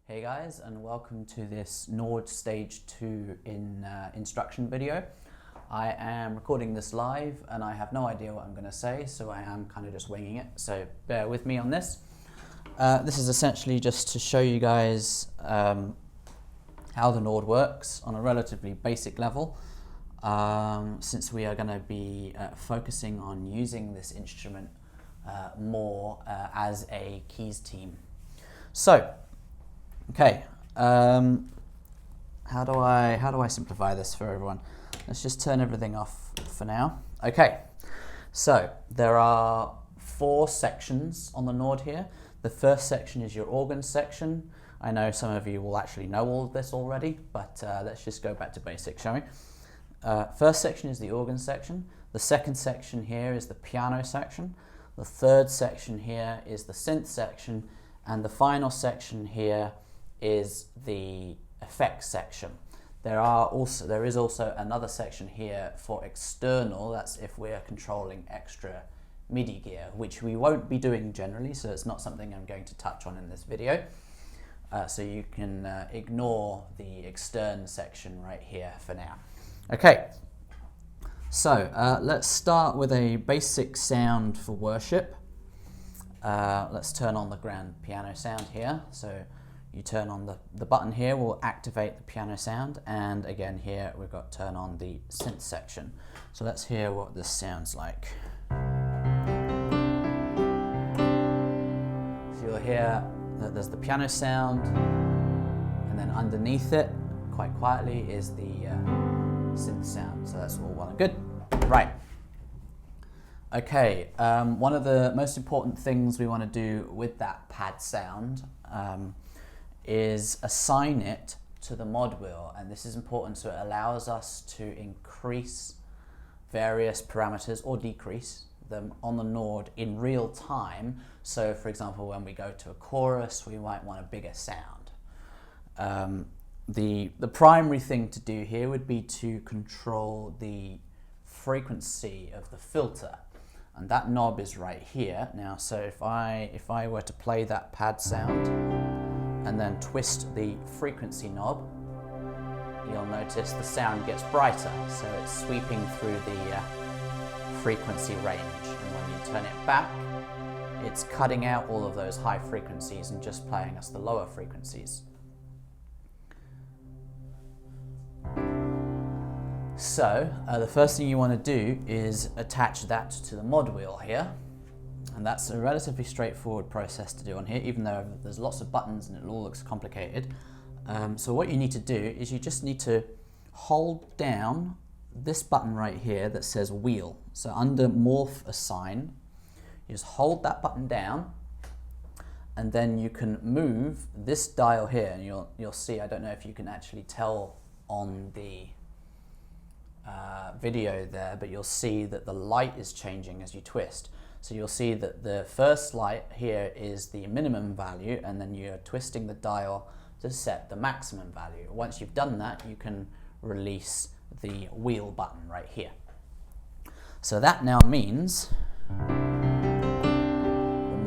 Hey guys, and welcome to this Nord Stage 2 instruction video. I am recording this live and I have no idea what I'm going to say, so I am kind of just winging it, so bear with me on this. This is essentially just to show you guys how the Nord works on a relatively basic level, since we are going to be focusing on using this instrument more as a keys team. So, okay, how do I simplify this for everyone? Let's just turn everything off for now. Okay, so there are 4 sections on the Nord here. The first section is your organ section. I know some of you will actually know all of this already, but let's just go back to basics, shall we? First section is the organ section. The second section here is the piano section. The third section here is the synth section. And the final section here is the effects section. There is also another section here for external. That's if we're controlling extra MIDI gear, which we won't be doing generally, so it's not something I'm going to touch on in this video. So you can ignore the extern section right here for now. Okay, so let's start with a basic sound for worship. Let's turn on the grand piano sound here. So you turn on the button here will activate the piano sound, and again here we've got turn on the synth section. So let's hear what this sounds like. So you'll hear that there's the piano sound, and then underneath it, quite quietly, is the synth sound. So that's all well and good. Right. Okay, one of the most important things we want to do with that pad sound is assign it to the mod wheel, and this is important so it allows us to increase various parameters or decrease them on the Nord in real time. So for example, when we go to a chorus, we might want a bigger sound. The primary thing to do here would be to control the frequency of the filter. And that knob is right here. Now, so if I were to play that pad sound and then twist the frequency knob, you'll notice the sound gets brighter. So it's sweeping through the frequency range. And when you turn it back, it's cutting out all of those high frequencies and just playing us the lower frequencies. So the first thing you want to do is attach that to the mod wheel here, and that's a relatively straightforward process to do on here, even though there's lots of buttons and it all looks complicated. So what you need to do is you just need to hold down this button right here that says wheel. So under morph assign, you just hold that button down, and then you can move this dial here, and you'll see, I don't know if you can actually tell on the video there, but you'll see that the light is changing as you twist. So you'll see that the first light here is the minimum value, and then you're twisting the dial to set the maximum value. Once you've done that, you can release the wheel button right here. So that now means the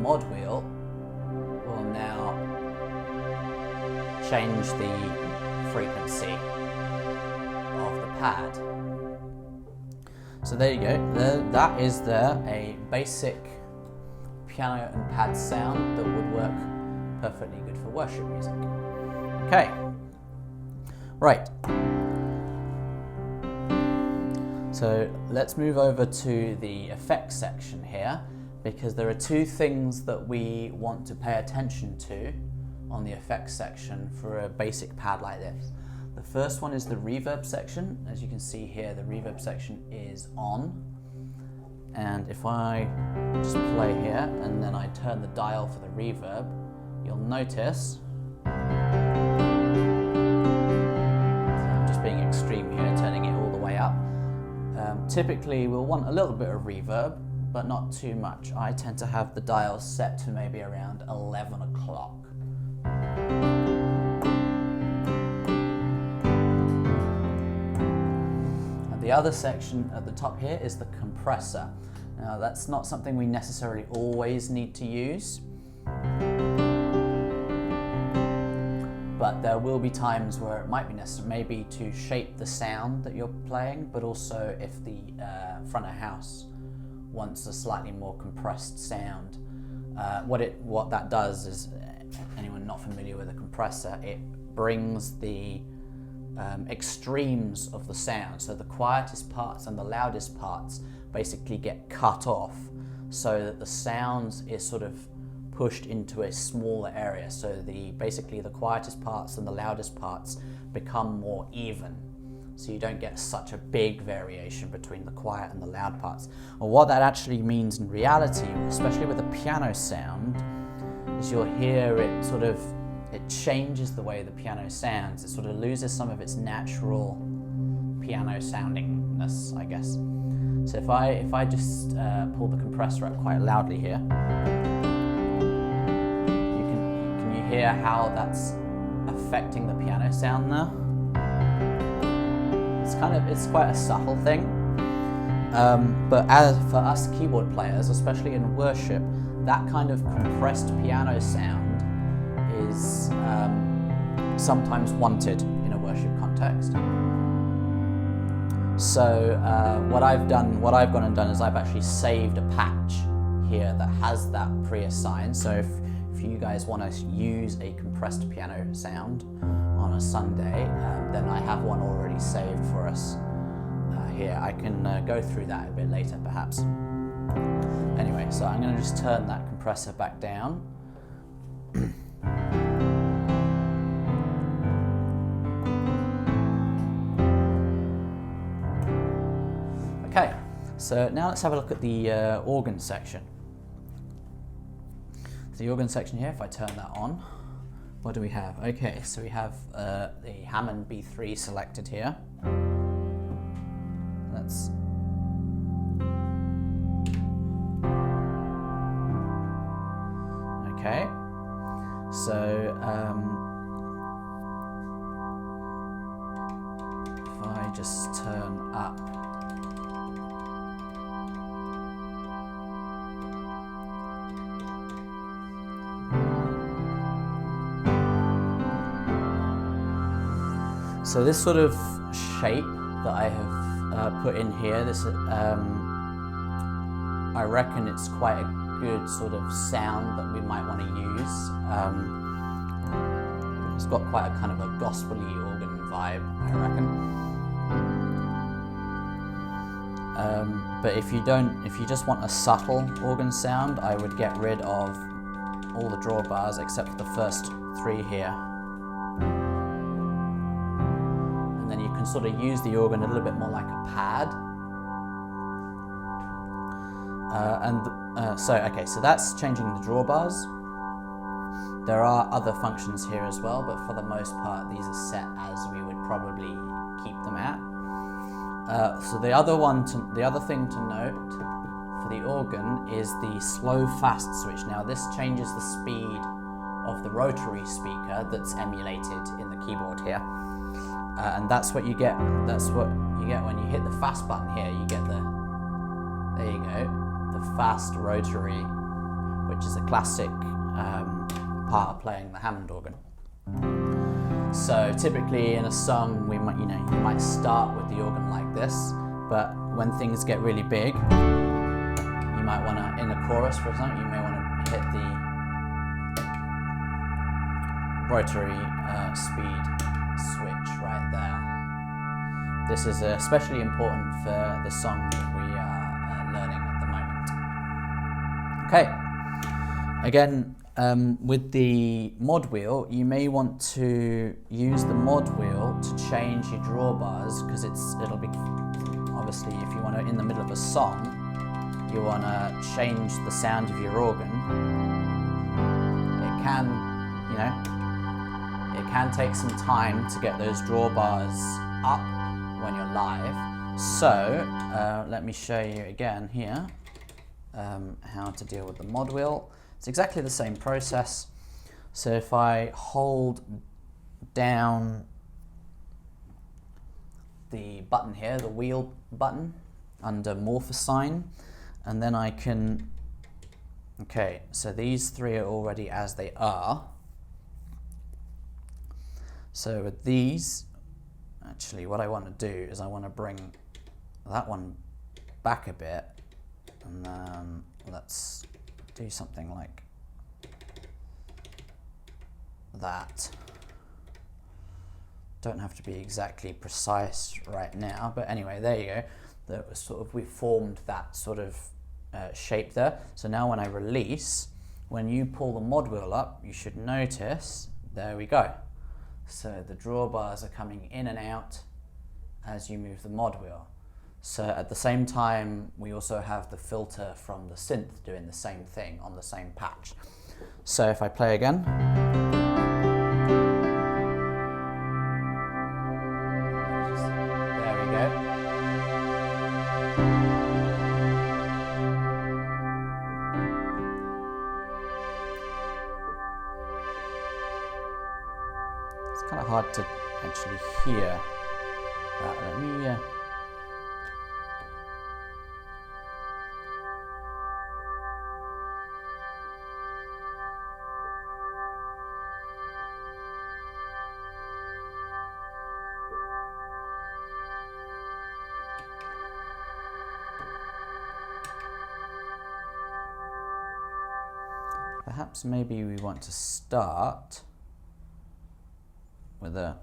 mod wheel will now change the frequency of the pad. So there you go, that is a basic piano and pad sound that would work perfectly good for worship music. Okay, right. So let's move over to the effects section here, because there are 2 things that we want to pay attention to on the effects section for a basic pad like this. The first one is the reverb section. As you can see here, the reverb section is on. And if I just play here and then I turn the dial for the reverb, you'll notice, so I'm just being extreme here, turning it all the way up. Typically we'll want a little bit of reverb, but not too much. I tend to have the dial set to maybe around 11 o'clock. The other section at the top here is the compressor. Now that's not something we necessarily always need to use, but there will be times where it might be necessary, maybe to shape the sound that you're playing, but also if the front of house wants a slightly more compressed sound. What that does is, anyone not familiar with a compressor, it brings the extremes of the sound. So the quietest parts and the loudest parts basically get cut off, so that the sound is sort of pushed into a smaller area. So basically the quietest parts and the loudest parts become more even. So you don't get such a big variation between the quiet and the loud parts. Well, what that actually means in reality, especially with a piano sound, is you'll hear it changes the way the piano sounds. It sort of loses some of its natural piano soundingness, I guess. So if I just pull the compressor up quite loudly here, can you hear how that's affecting the piano sound now? It's quite a subtle thing, but as for us keyboard players, especially in worship, that kind of compressed piano sound is sometimes wanted in a worship context. So what I've gone and done is I've actually saved a patch here that has that pre-assigned. So if you guys want to use a compressed piano sound on a Sunday, then I have one already saved for us here. I can go through that a bit later perhaps. Anyway, so I'm going to just turn that compressor back down. Okay, so now let's have a look at the organ section. The organ section here, if I turn that on, what do we have? Okay, so we have the Hammond B3 selected here. Let's okay. So if I just turn up so this sort of shape that I have put in here, this I reckon it's quite a good sort of sound that we might want to use. It's got quite a kind of a gospel-y organ vibe, I reckon. But if you just want a subtle organ sound, I would get rid of all the drawbars except for the first three here. And then you can sort of use the organ a little bit more like a pad. So that's changing the drawbars. There are other functions here as well, but for the most part, these are set as we would probably keep them at. So the other thing to note for the organ is the slow-fast switch. Now this changes the speed of the rotary speaker that's emulated in the keyboard here, and that's what you get. That's what you get when you hit the fast button here. You get the fast rotary, which is a classic part of playing the Hammond organ. So typically in a song, you might start with the organ like this, but when things get really big, you might want to, in the chorus for example, you may want to hit the rotary speed switch right there. This is especially important for the song that we are learning at the moment. Okay, again, with the mod wheel, you may want to use the mod wheel to change your drawbars, because it'll be, obviously, if you want to, in the middle of a song, you want to change the sound of your organ. It can take some time to get those drawbars up when you're live. So let me show you again here how to deal with the mod wheel. It's exactly the same process. So if I hold down the button here, the wheel button under morph assign, and then I can, okay, so these three are already as they are. So with these, actually what I want to do is I want to bring that one back a bit, and then let's do something like that. Don't have to be exactly precise right now, but anyway, there you go. That was sort of, we formed that sort of shape there. So now when I release, when you pull the mod wheel up, you should notice, there we go. So the drawbars are coming in and out as you move the mod wheel. So at the same time, we also have the filter from the synth doing the same thing on the same patch. So if I play again, there we go. It's kind of hard to actually hear that. Let me perhaps maybe we want to start with a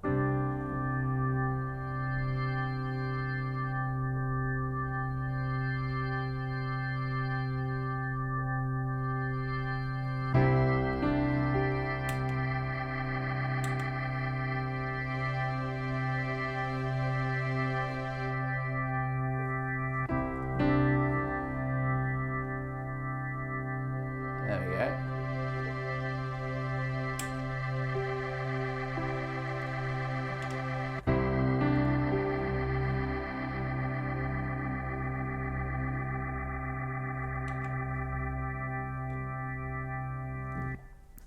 there we go.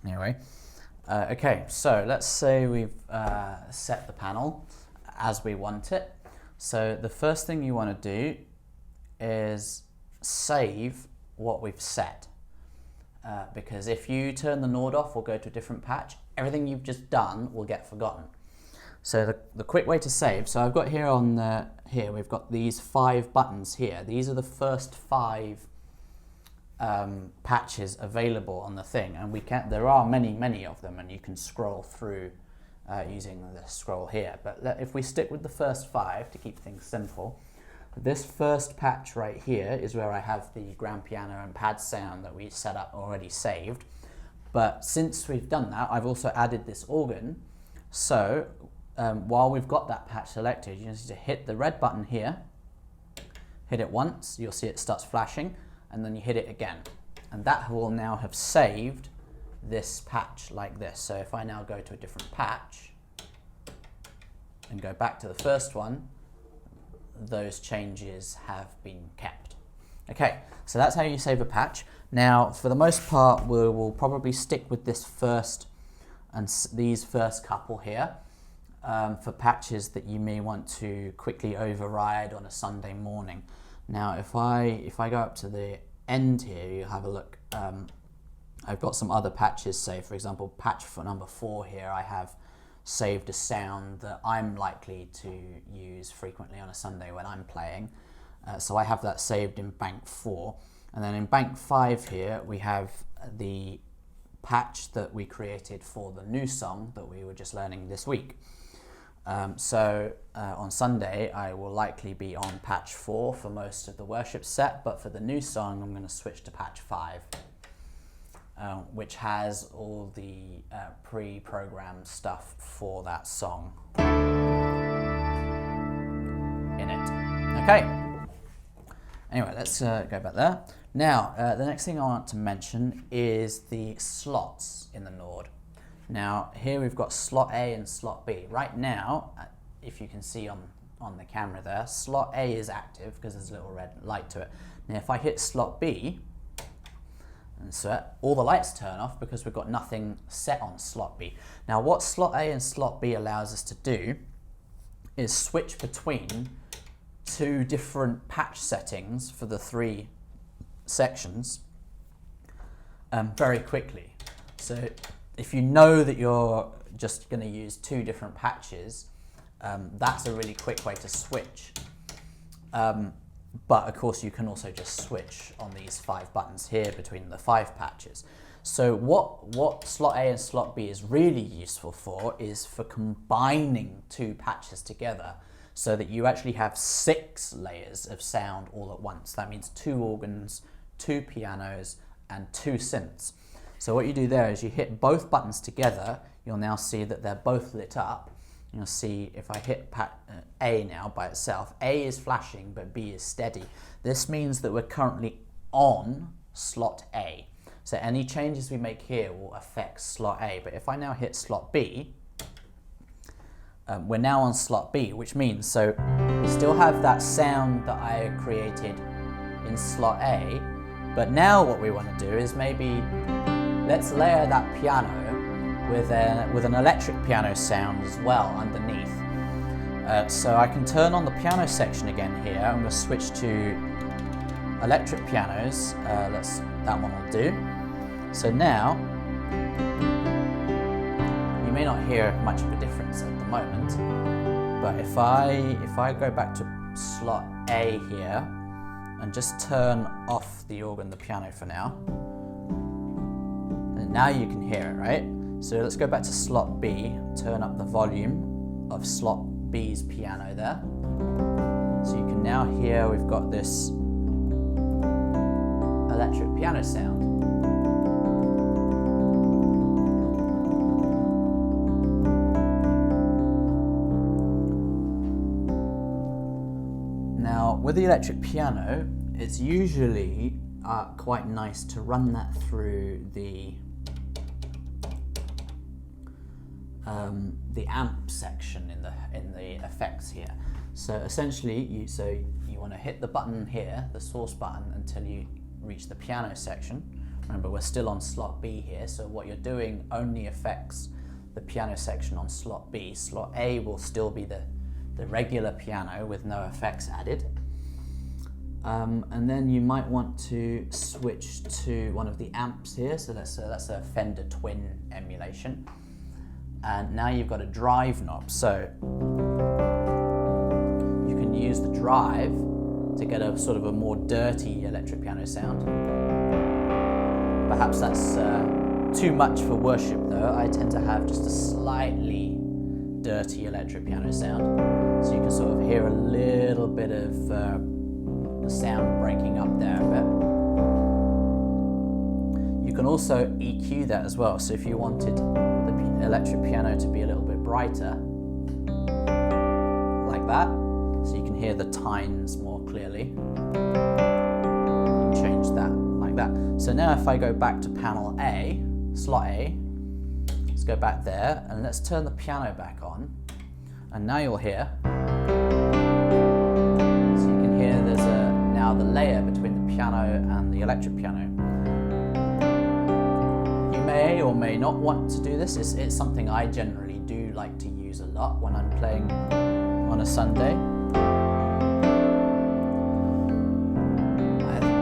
Anyway, okay, so let's say we've set the panel as we want it. So the first thing you want to do is save what we've set. Because if you turn the Nord off or go to a different patch, everything you've just done will get forgotten. So the quick way to save, so I've got here here we've got these 5 buttons here. These are the first 5 patches available on the thing, and there are many of them, and you can scroll through using the scroll here. But if we stick with the first 5 to keep things simple, this first patch right here is where I have the grand piano and pad sound that we set up already saved. But since we've done that, I've also added this organ. So while we've got that patch selected, you just need to hit the red button here, hit it once, you'll see it starts flashing, and then you hit it again. And that will now have saved this patch like this. So if I now go to a different patch and go back to the first one, those changes have been kept. Okay, so that's how you save a patch. Now, for the most part, we'll probably stick with this first and these first couple here for patches that you may want to quickly override on a Sunday morning. Now, if I go up to the end here, you have a look. I've got some other patches saved. For example, patch for number 4 here, I have saved a sound that I'm likely to use frequently on a Sunday when I'm playing. So I have that saved in bank 4. And then in bank 5 here, we have the patch that we created for the new song that we were just learning this week. So on Sunday, I will likely be on patch 4 for most of the worship set, but for the new song, I'm going to switch to patch 5. Which has all the pre-programmed stuff for that song in it. Okay. Anyway, let's go back there. Now, the next thing I want to mention is the slots in the Nord. Now, here we've got slot A and slot B. Right now, if you can see on the camera there, slot A is active because there's a little red light to it. Now, if I hit slot B, and so all the lights turn off because we've got nothing set on slot B. Now what slot A and slot B allows us to do is switch between 2 different patch settings for the 3 sections very quickly. So if you know that you're just going to use 2 different patches, that's a really quick way to switch. But of course you can also just switch on these 5 buttons here between the 5 patches. So what slot A and slot B is really useful for is for combining 2 patches together so that you actually have 6 layers of sound all at once. That means 2 organs, 2 pianos, and 2 synths. So what you do there is you hit both buttons together, you'll now see that they're both lit up. You'll see if I hit A now by itself, A is flashing but B is steady. This means that we're currently on slot A. So any changes we make here will affect slot A. But if I now hit slot B, we're now on slot B, which means, so we still have that sound that I created in slot A, but now what we want to do is maybe let's layer that piano with an electric piano sound as well underneath. So I can turn on the piano section again here. I'm going to switch to electric pianos. That one will do. So now, you may not hear much of a difference at the moment, but if I go back to slot A here and just turn off the organ, the piano for now, and now you can hear it, right? So let's go back to slot B, turn up the volume of slot B's piano there. So you can now hear we've got this electric piano sound. Now with the electric piano, it's usually quite nice to run that through the amp section in the effects here. So essentially, you want to hit the button here, the source button, until you reach the piano section. Remember, we're still on slot B here, so what you're doing only affects the piano section on slot B. Slot A will still be the regular piano with no effects added. And then you might want to switch to one of the amps here. So that's a Fender Twin emulation. And now you've got a drive knob. So you can use the drive to get a sort of a more dirty electric piano sound. Perhaps that's too much for worship though. I tend to have just a slightly dirty electric piano sound. So you can sort of hear a little bit of the sound breaking up there a bit. You can also EQ that as well. So if you wanted the electric piano to be a little bit brighter, like that, so you can hear the tines more clearly, change that like that. So now if I go back to panel A, slot A, let's go back there and let's turn the piano back on, and now you'll hear, so you can hear there's now the layer between the piano and the electric piano. You may or may not want to do this. It's something I generally do like to use a lot when I'm playing on a Sunday.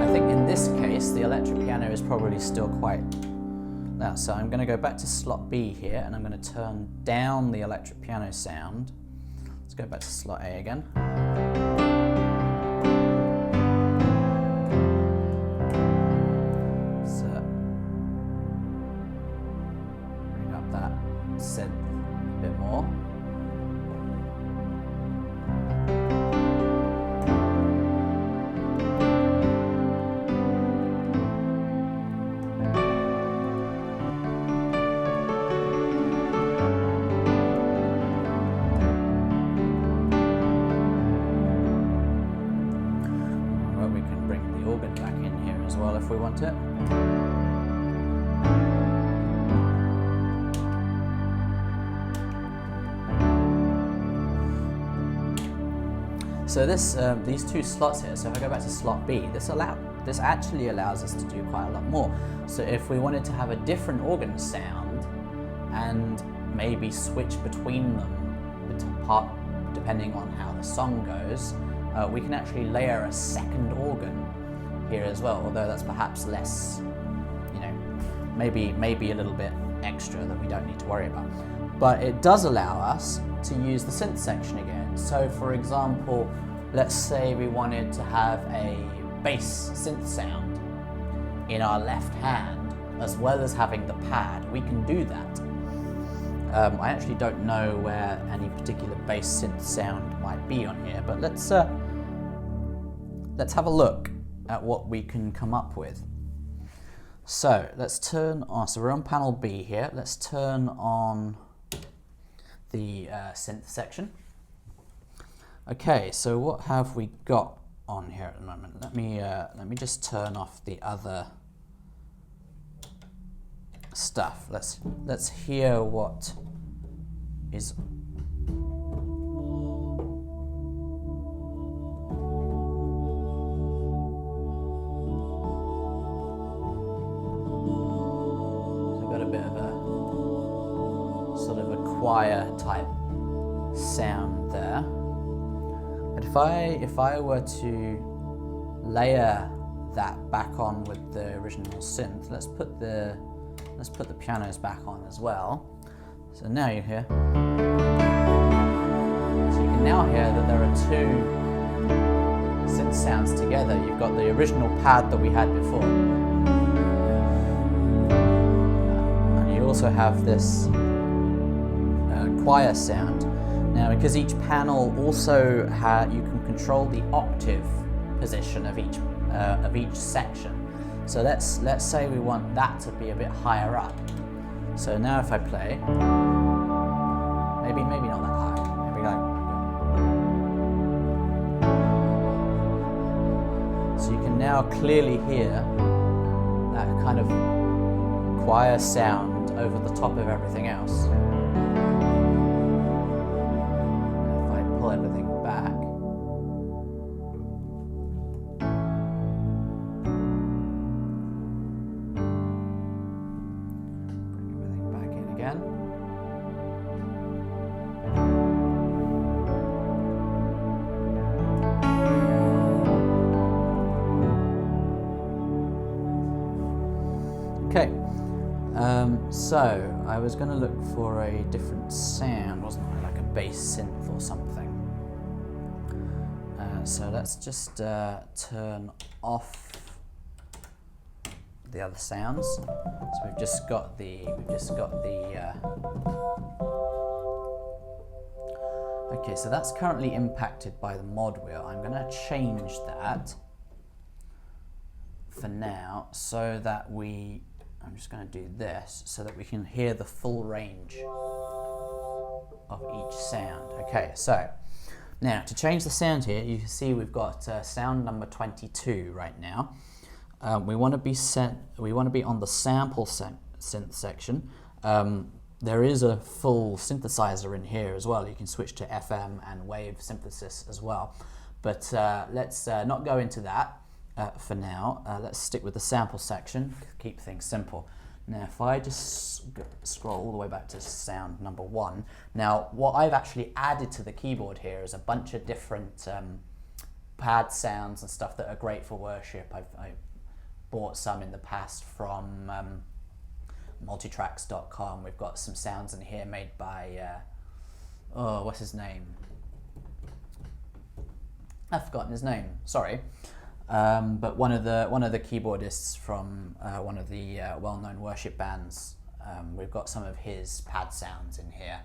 I think in this case the electric piano is probably still quite loud. So I'm going to go back to slot B here and I'm going to turn down the electric piano sound. Let's go back to slot A again. Synth a bit more. Well, we can bring the organ back in here as well if we want it. So these 2 slots here, so if I go back to slot B, this actually allows us to do quite a lot more. So if we wanted to have a different organ sound and maybe switch between them depending on how the song goes, we can actually layer a second organ here as well, although that's perhaps less, maybe a little bit extra that we don't need to worry about. But it does allow us to use the synth section again. So for example, let's say we wanted to have a bass synth sound in our left hand as well as having the pad. We can do that. I actually don't know where any particular bass synth sound might be on here, but let's have a look at what we can come up with. So let's turn on, so we're on panel B here. Let's turn on the synth section. Okay, so what have we got on here at the moment? Let me just turn off the other stuff. Let's hear what is. Choir type sound there. But if I were to layer that back on with the original synth, let's put the pianos back on as well. So now you hear. So you can now hear that there are two synth sounds together. You've got the original pad that we had before, and you also have this choir sound. Now, because each panel also you can control the octave position of each section. So let's say we want that to be a bit higher up. So now if I play, maybe not that high. Maybe like. So you can now clearly hear that kind of choir sound over the top of everything else. Everything back. Bring everything back in again. Okay, so I was going to look for a different sound, wasn't I? Like a bass synth or something. So let's just turn off the other sounds. So we've just got the. Okay, so that's currently impacted by the mod wheel. I'm going to change that for now, so that I'm just going to do this so that we can hear the full range of each sound. Okay, so. Now, to change the sound here, you can see we've got sound number 22 right now. We want to be on the sample synth section. There is a full synthesizer in here as well. You can switch to FM and wave synthesis as well. But let's not go into that for now. Let's stick with the sample section, keep things simple. Now, if I just scroll all the way back to sound number 1. Now, what I've actually added to the keyboard here is a bunch of different pad sounds and stuff that are great for worship. I've bought some in the past from multitracks.com. We've got some sounds in here made by, what's his name? I've forgotten his name, sorry. But one of the keyboardists from one of the well-known worship bands, we've got some of his pad sounds in here.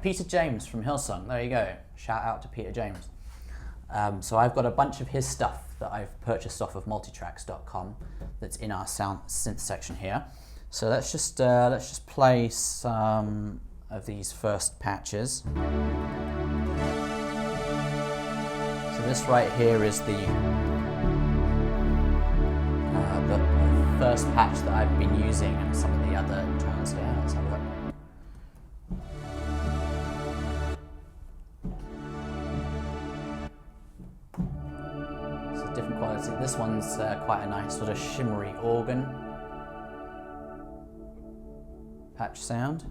Peter James from Hillsong, there you go. Shout out to Peter James. So I've got a bunch of his stuff that I've purchased off of multitracks.com that's in our sound synth section here. So let's just play some of these first patches. So this right here is the first patch that I've been using, and some of the other tones here. Let's have a look. So different quality. This one's quite a nice sort of shimmery organ patch sound.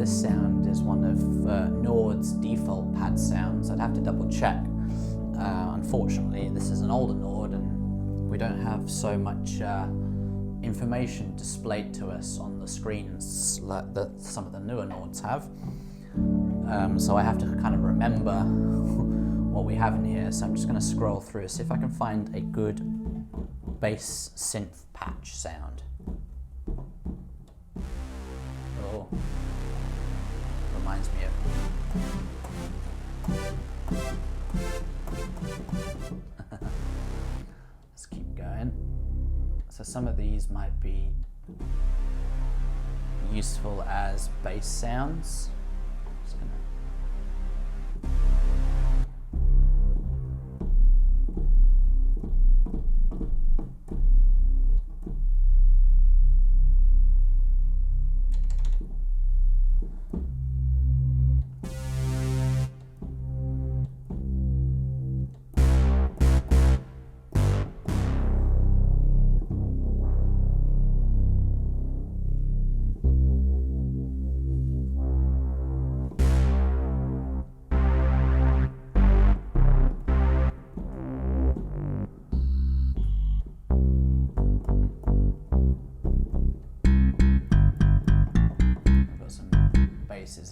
this sound is one of Nord's default pad sounds. I'd have to double check. Unfortunately, this is an older Nord and we don't have so much information displayed to us on the screens like that some of the newer Nords have. So I have to kind of remember what we have in here. So I'm just going to scroll through, see if I can find a good bass synth patch sound. Oh, reminds me of. Let's keep going. So some of these might be useful as bass sounds. Just gonna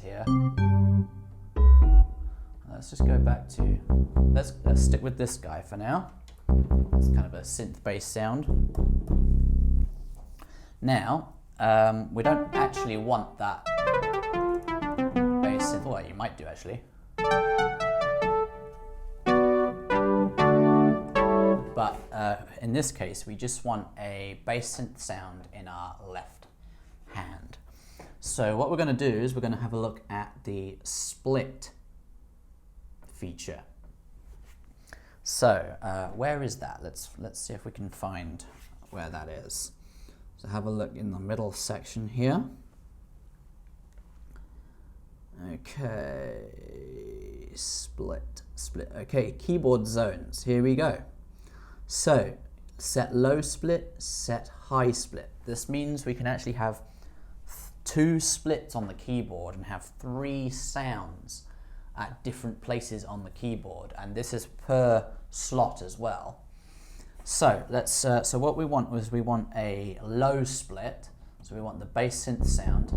here. Let's just go back to, let's stick with this guy for now. It's kind of a synth bass sound. Now, we don't actually want that bass synth, well, you might do actually. But in this case, we just want a bass synth sound in our left hand. So what we're going to do is we're going to have a look at the split feature. So where is that? Let's see if we can find where that is. So have a look in the middle section here. Okay, split. Okay, keyboard zones. Here we go. So set low split, set high split. This means we can actually have two splits on the keyboard and have three sounds at different places on the keyboard, and this is per slot as well. So let's so what we want was we want a low split, so we want the bass synth sound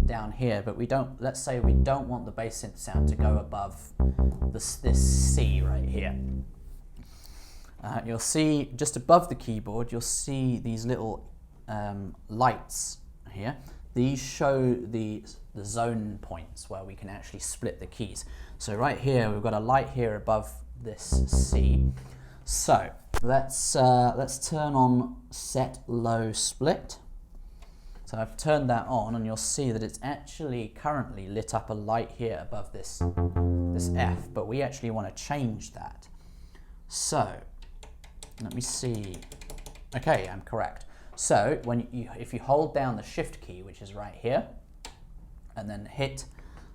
down here, but we don't, let's say we don't want the bass synth sound to go above this C right here. You'll see just above the keyboard, you'll see these little lights here. These show the zone points where we can actually split the keys. So right here, we've got a light here above this C. So let's turn on set low split. So I've turned that on, and you'll see that it's actually currently lit up a light here above this F, but we actually want to change that. So let me see. Okay, I'm correct. So if you hold down the shift key, which is right here, and then hit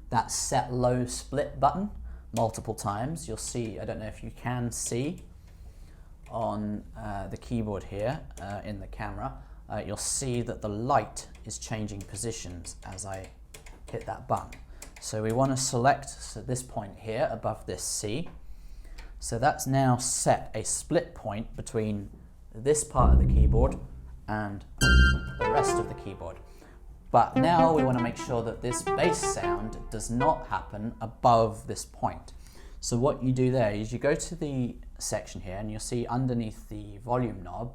that set low split button multiple times, you'll see, I don't know if you can see on the keyboard here in the camera, you'll see that the light is changing positions as I hit that button. So we want to select this point here above this C. So that's now set a split point between this part of the keyboard and the rest of the keyboard. But now we want to make sure that this bass sound does not happen above this point. So what you do there is you go to the section here, and you'll see underneath the volume knob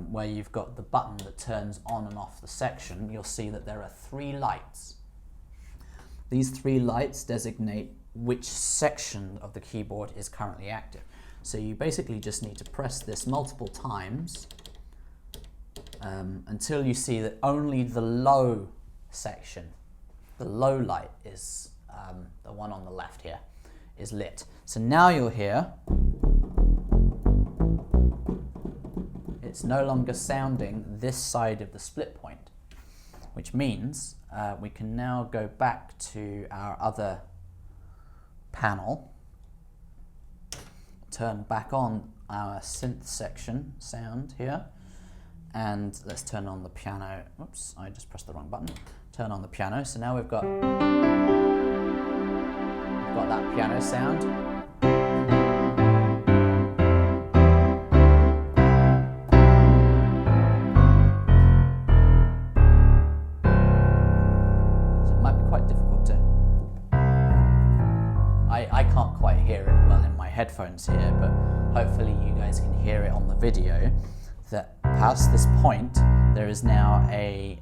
where you've got the button that turns on and off the section, you'll see that there are three lights. These three lights designate which section of the keyboard is currently active. So you basically just need to press this multiple times until you see that only the low section, the low light is the one on the left here, is lit. So now you'll hear it's no longer sounding this side of the split point, which means we can now go back to our other panel, turn back on our synth section sound here, and let's turn on the piano. Oops, I just pressed the wrong button. turn on the piano. So now we've got that piano sound. So it might be quite difficult to... I can't quite hear it well in my headphones here, but hopefully you guys can hear it on the video, that past this point there is now a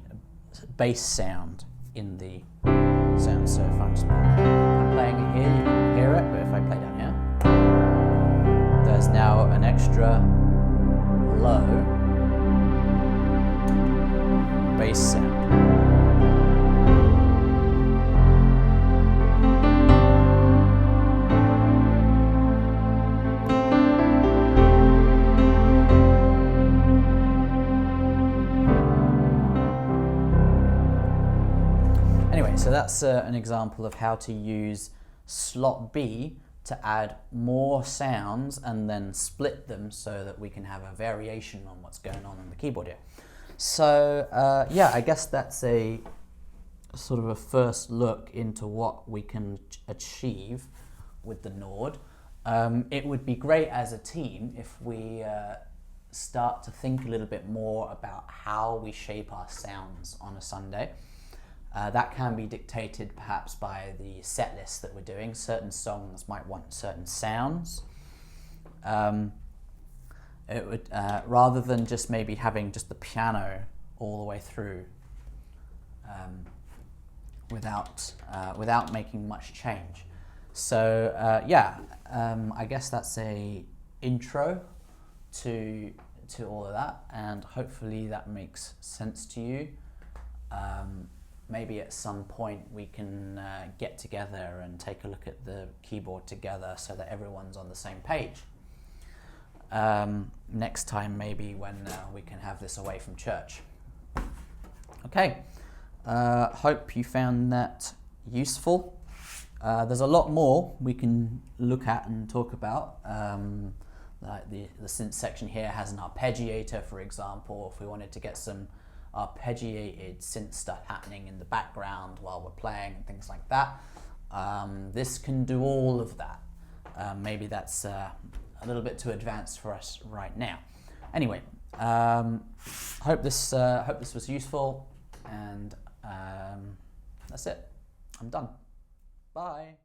bass sound in the sound. So if I'm playing it here, you can hear it, but if I play down here, there's now an extra low bass sound. Anyway, so that's an example of how to use slot B to add more sounds and then split them so that we can have a variation on what's going on the keyboard here. So yeah, I guess that's a sort of a first look into what we can achieve with the Nord. It would be great as a team if we start to think a little bit more about how we shape our sounds on a Sunday. That can be dictated perhaps by the set list that we're doing. Certain songs might want certain sounds. It would rather than just maybe having just the piano all the way through without making much change. So yeah, I guess that's a intro to all of that, and hopefully that makes sense to you. Maybe at some point we can get together and take a look at the keyboard together so that everyone's on the same page. Next time maybe when we can have this away from church. Okay, hope you found that useful. There's a lot more we can look at and talk about. Like the synth section here has an arpeggiator, for example, if we wanted to get some arpeggiated synth stuff happening in the background while we're playing and things like that. This can do all of that. Maybe that's a little bit too advanced for us right now. Anyway, hope this was useful, and that's it. I'm done. Bye.